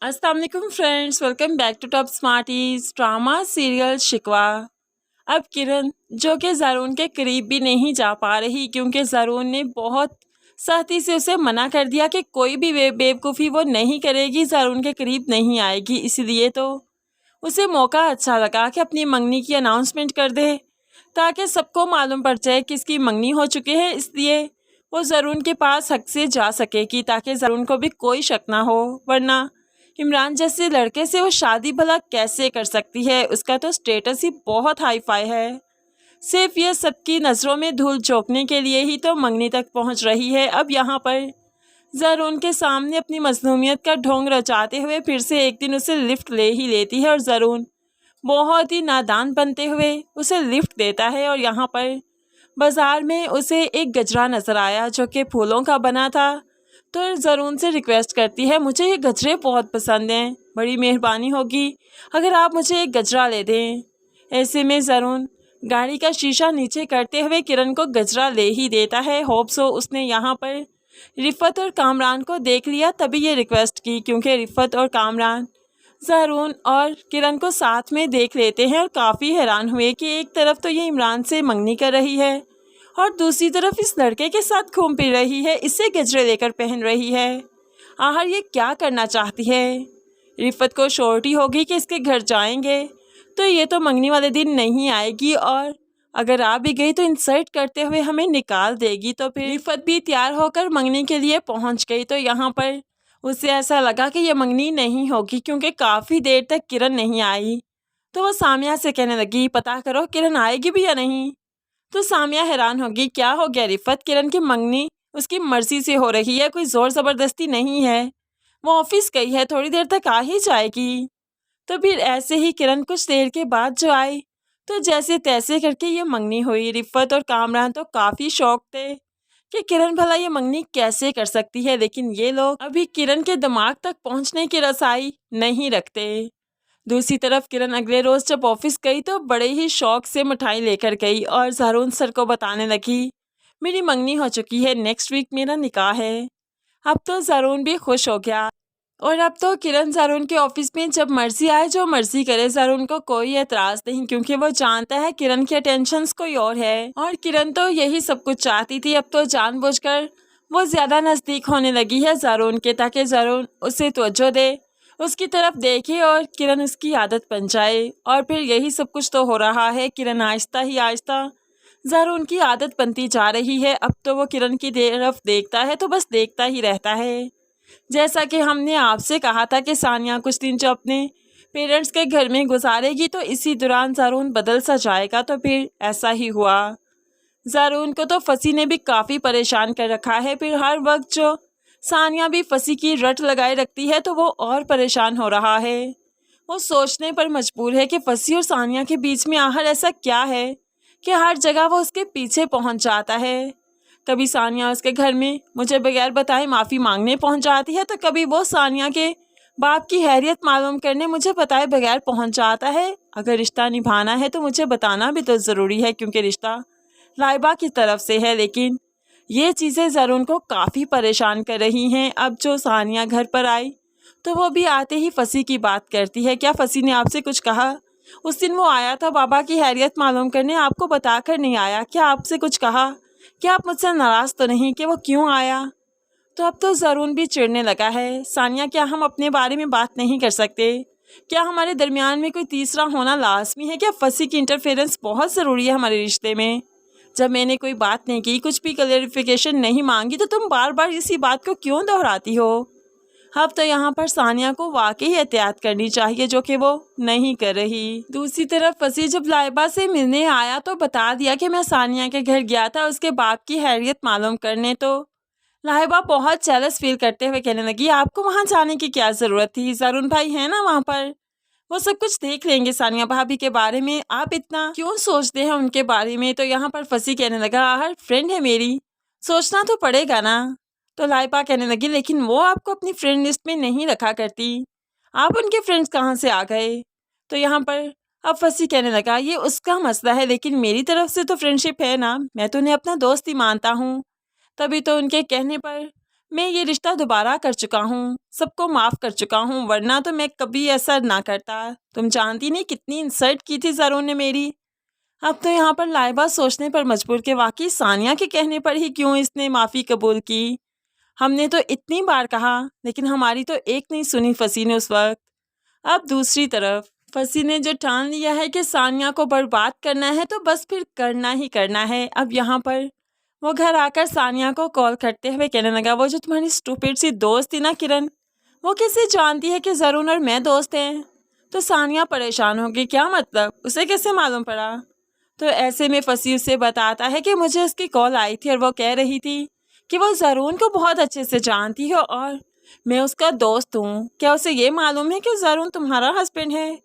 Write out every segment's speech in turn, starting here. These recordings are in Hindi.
अस्सलाम वालेकुम friends, welcome back to top smarties drama serial Shikwa. अब किरण जो कि ज़रून के करीब भी नहीं जा पा रही क्योंकि ज़रून ने बहुत सख्ती से उसे मना कर दिया कि कोई भी बेवकूफ़ी वो नहीं करेगी, ज़रून के करीब नहीं आएगी। इसलिए तो उसे मौका अच्छा लगा कि अपनी मंगनी की अनाउंसमेंट कर दे ताकि सबको मालूम पड़ जाए कि इसकी मंगनी हो चुकी है। इसलिए वो ज़रून के पास हक से जा सकेगी ताकि ज़रून को भी कोई शक ना हो, वरना इमरान जैसे लड़के से वो शादी भला कैसे कर सकती है। उसका तो स्टेटस ही बहुत हाई फाई है। सिर्फ ये सबकी नज़रों में धूल झोंकने के लिए ही तो मंगनी तक पहुंच रही है। अब यहाँ पर ज़रून के सामने अपनी मज़लूमियत का ढोंग रचाते हुए फिर से एक दिन उसे लिफ्ट ले ही लेती है और ज़रून बहुत ही नादान बनते हुए उसे लिफ्ट देता है। और यहाँ पर बाज़ार में उसे एक गजरा नज़र आया जो कि फूलों का बना था, तो ज़रून से रिक्वेस्ट करती है, मुझे ये गजरे बहुत पसंद हैं, बड़ी मेहरबानी होगी अगर आप मुझे एक गजरा ले दें। ऐसे में ज़रून गाड़ी का शीशा नीचे करते हुए किरण को गजरा ले ही देता है। होप सो उसने यहाँ पर रिफ़त और कामरान को देख लिया तभी ये रिक्वेस्ट की, क्योंकि रिफ़त और कामरान ज़रून और किरण को साथ में देख लेते हैं और काफ़ी हैरान हुए कि एक तरफ तो ये इमरान से मंगनी कर रही है और दूसरी तरफ इस लड़के के साथ घूम फिर रही है, इससे गजरे लेकर पहन रही है। आखिर ये क्या करना चाहती है। रिफ़त को श्योरिटी होगी कि इसके घर जाएंगे तो ये तो मंगनी वाले दिन नहीं आएगी और अगर आ भी गई तो इंसल्ट करते हुए हमें निकाल देगी। तो फिर रिफ़त भी तैयार होकर मंगनी के लिए पहुंच गई। तो यहाँ पर उसे ऐसा लगा कि यह मंगनी नहीं होगी क्योंकि काफ़ी देर तक किरण नहीं आई। तो वो सामिया से कहने लगी, पता करो किरण आएगी भी या नहीं। तो सामिया हैरान होगी, क्या हो गया रिफ़त, किरण की मंगनी उसकी मर्जी से हो रही है, कोई ज़ोर ज़बरदस्ती नहीं है, वो ऑफिस गई है, थोड़ी देर तक आ ही जाएगी। तो फिर ऐसे ही किरण कुछ देर के बाद जो आई तो जैसे तैसे करके ये मंगनी हुई। रिफ़त और कामरान तो काफ़ी शौक थे कि किरण भला ये मंगनी कैसे कर सकती है, लेकिन ये लोग अभी किरण के दिमाग तक पहुंचने की रसाई नहीं रखते। दूसरी तरफ किरण अगले रोज़ जब ऑफिस गई तो बड़े ही शौक से मिठाई लेकर गई और ज़रून सर को बताने लगी, मेरी मंगनी हो चुकी है, नेक्स्ट वीक मेरा निकाह है। अब तो ज़रून भी खुश हो गया और अब तो किरण ज़रून के ऑफिस में जब मर्जी आए जो मर्जी करे, ज़रून को कोई एतराज़ नहीं क्योंकि वो जानता है किरण की अटेंशंस कोई और है और किरण तो यही सब कुछ चाहती थी। अब तो जानबूझकर वो ज़्यादा नज़दीक होने लगी है ज़रून के ताकि ज़रून उसे तवज्जो दे, उसकी तरफ देखे और किरण उसकी आदत बन जाए। और फिर यही सब कुछ तो हो रहा है। किरण आहिस्ता ही आहिस्ता ज़रून की आदत बनती जा रही है। अब तो वो किरण की तरफ देखता है तो बस देखता ही रहता है। जैसा कि हमने आपसे कहा था कि सानिया कुछ दिन जो अपने पेरेंट्स के घर में गुजारेगी तो इसी दौरान ज़रून बदल सा जाएगा, तो फिर ऐसा ही हुआ। ज़रून को तो फसी ने भी काफ़ी परेशान कर रखा है। फिर हर वक्त जो सानिया भी फसी की रट लगाए रखती है तो वो और परेशान हो रहा है। वो सोचने पर मजबूर है कि फसी और सानिया के बीच में आखिर ऐसा क्या है कि हर जगह वो उसके पीछे पहुंच जाता है। कभी सानिया उसके घर में मुझे बगैर बताए माफ़ी मांगने पहुंच जाती है तो कभी वो सानिया के बाप की हैरियत मालूम करने मुझे बताए बगैर पहुंच जाता है। अगर रिश्ता निभाना है तो मुझे बताना भी तो ज़रूरी है क्योंकि रिश्ता लाइबा की तरफ से है। लेकिन ये चीज़ें ज़रून को काफ़ी परेशान कर रही हैं। अब जो सानिया घर पर आई तो वो भी आते ही फसी की बात करती है, क्या फसी ने आपसे कुछ कहा? उस दिन वो आया था बाबा की हैरियत मालूम करने, आपको बताकर नहीं आया, क्या आपसे कुछ कहा? क्या आप मुझसे नाराज़ तो नहीं कि वो क्यों आया? तो अब तो ज़रून भी चिढ़ने लगा है, सानिया क्या हम अपने बारे में बात नहीं कर सकते? क्या हमारे दरमियान में कोई तीसरा होना लाजमी है? क्या फसी की इंटरफेरेंस बहुत ज़रूरी है हमारे रिश्ते में? जब मैंने कोई बात नहीं की, कुछ भी क्लेरिफिकेशन नहीं मांगी तो तुम बार बार इसी बात को क्यों दोहराती हो? अब तो यहाँ पर सानिया को वाकई एहतियात करनी चाहिए जो कि वो नहीं कर रही। दूसरी तरफ फसी जब लाइबा से मिलने आया तो बता दिया कि मैं सानिया के घर गया था उसके बाप की हैरियत मालूम करने। तो लाइबा बहुत जेलस फील करते हुए कहने लगी, आपको वहाँ जाने की क्या ज़रूरत थी, ज़रून भाई है ना वहाँ पर, वो सब कुछ देख लेंगे सानिया भाभी के बारे में, आप इतना क्यों सोचते हैं उनके बारे में? तो यहाँ पर फसी कहने लगा, हर फ्रेंड है मेरी, सोचना तो पड़ेगा ना। तो लाइबा कहने लगी, लेकिन वो आपको अपनी फ्रेंड लिस्ट में नहीं रखा करती, आप उनके फ्रेंड्स कहाँ से आ गए? तो यहाँ पर अब फसी कहने लगा, ये उसका मसला है लेकिन मेरी तरफ से तो फ्रेंडशिप है ना, मैं तो उन्हें अपना दोस्त ही मानता हूँ। तभी तो उनके कहने पर मैं ये रिश्ता दोबारा कर चुका हूँ, सबको माफ़ कर चुका हूँ, वरना तो मैं कभी ऐसा ना करता। तुम जानती नहीं कितनी इंसल्ट की थी ज़रून ने मेरी। अब तो यहाँ पर लाइबा सोचने पर मजबूर कि वाकई सानिया के कहने पर ही क्यों इसने माफ़ी कबूल की। हमने तो इतनी बार कहा, लेकिन हमारी तो एक नहीं सुनी फसी ने उस वक्त। अब दूसरी तरफ फसी ने जो ठान लिया है कि सानिया को बर्बाद करना है तो बस फिर करना ही करना है। अब यहाँ पर वो घर आकर सानिया को कॉल करते हुए कहने लगा, वो जो तुम्हारी स्टूपिड सी दोस्त थी ना किरण, वो कैसे जानती है कि ज़रून और मैं दोस्त हैं। तो सानिया परेशान होगी, क्या मतलब, उसे कैसे मालूम पड़ा। तो ऐसे में फसी उसे बताता है कि मुझे उसकी कॉल आई थी और वो कह रही थी कि वो ज़रून को बहुत अच्छे से जानती है और मैं उसका दोस्त हूँ। क्या उसे ये मालूम है कि ज़रून तुम्हारा हस्बैंड है।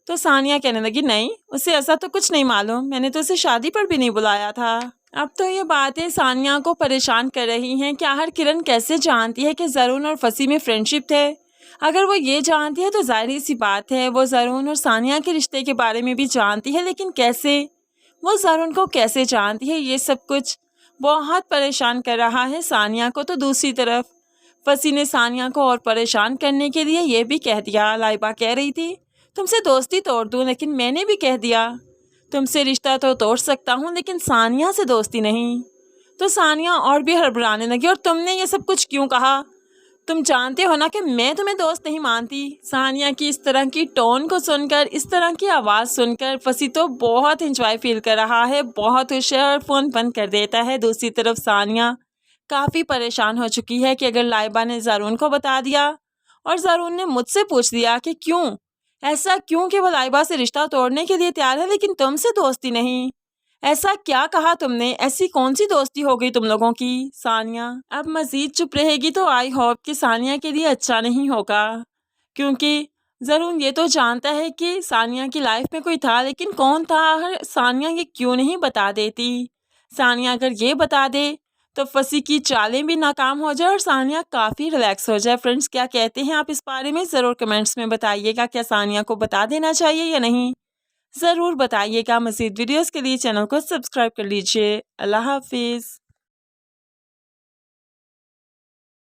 तो सानिया कहने लगी, नहीं, उसे ऐसा तो कुछ नहीं मालूम, मैंने तो उसे शादी पर भी नहीं बुलाया था। अब तो ये बातें सानिया को परेशान कर रही हैं कि आखिर किरण कैसे जानती है कि ज़रून और फसी में फ्रेंडशिप थे। अगर वो ये जानती है तो जाहिर सी बात है वो ज़रून और सानिया के रिश्ते के बारे में भी जानती है, लेकिन कैसे, वो ज़रून को कैसे जानती है, ये सब कुछ बहुत परेशान कर रहा है सानिया को। तो दूसरी तरफ फसी ने सानिया को और परेशान करने के लिए ये भी कह दिया, लाइबा कह रही थी तुमसे दोस्ती तोड़ दूं, लेकिन मैंने भी कह दिया तुमसे रिश्ता तो तोड़ सकता हूँ लेकिन सानिया से दोस्ती नहीं। तो सानिया और भी हड़बड़ाने लगी, और तुमने ये सब कुछ क्यों कहा, तुम जानते हो ना कि मैं तुम्हें दोस्त नहीं मानती। सानिया की इस तरह की टोन को सुनकर, इस तरह की आवाज़ सुनकर फसी तो बहुत इंजॉय फील कर रहा है, बहुत खुश है और फ़ोन बंद कर देता है। दूसरी तरफ सानिया काफ़ी परेशान हो चुकी है कि अगर लाइबा ने ज़रून को बता दिया और ज़रून ने मुझसे पूछ लिया कि क्यों, ऐसा क्यों कि वो लाइबा से रिश्ता तोड़ने के लिए तैयार है लेकिन तुमसे दोस्ती नहीं, ऐसा क्या कहा तुमने, ऐसी कौन सी दोस्ती हो गई तुम लोगों की। सानिया अब मज़ीद चुप रहेगी तो आई होप कि सानिया के लिए अच्छा नहीं होगा, क्योंकि ज़रून ये तो जानता है कि सानिया की लाइफ में कोई था, लेकिन कौन था, हर सानिया ये क्यों नहीं बता देती। सानिया अगर ये बता दे तो फसी की चालें भी नाकाम हो जाए और सानिया काफ़ी रिलैक्स हो जाए। फ्रेंड्स, क्या कहते हैं आप इस बारे में, ज़रूर कमेंट्स में बताइएगा। क्या सानिया को बता देना चाहिए या नहीं, ज़रूर बताइएगा। मज़ीद वीडियोस के लिए चैनल को सब्सक्राइब कर लीजिए। अल्लाह हाफिज़।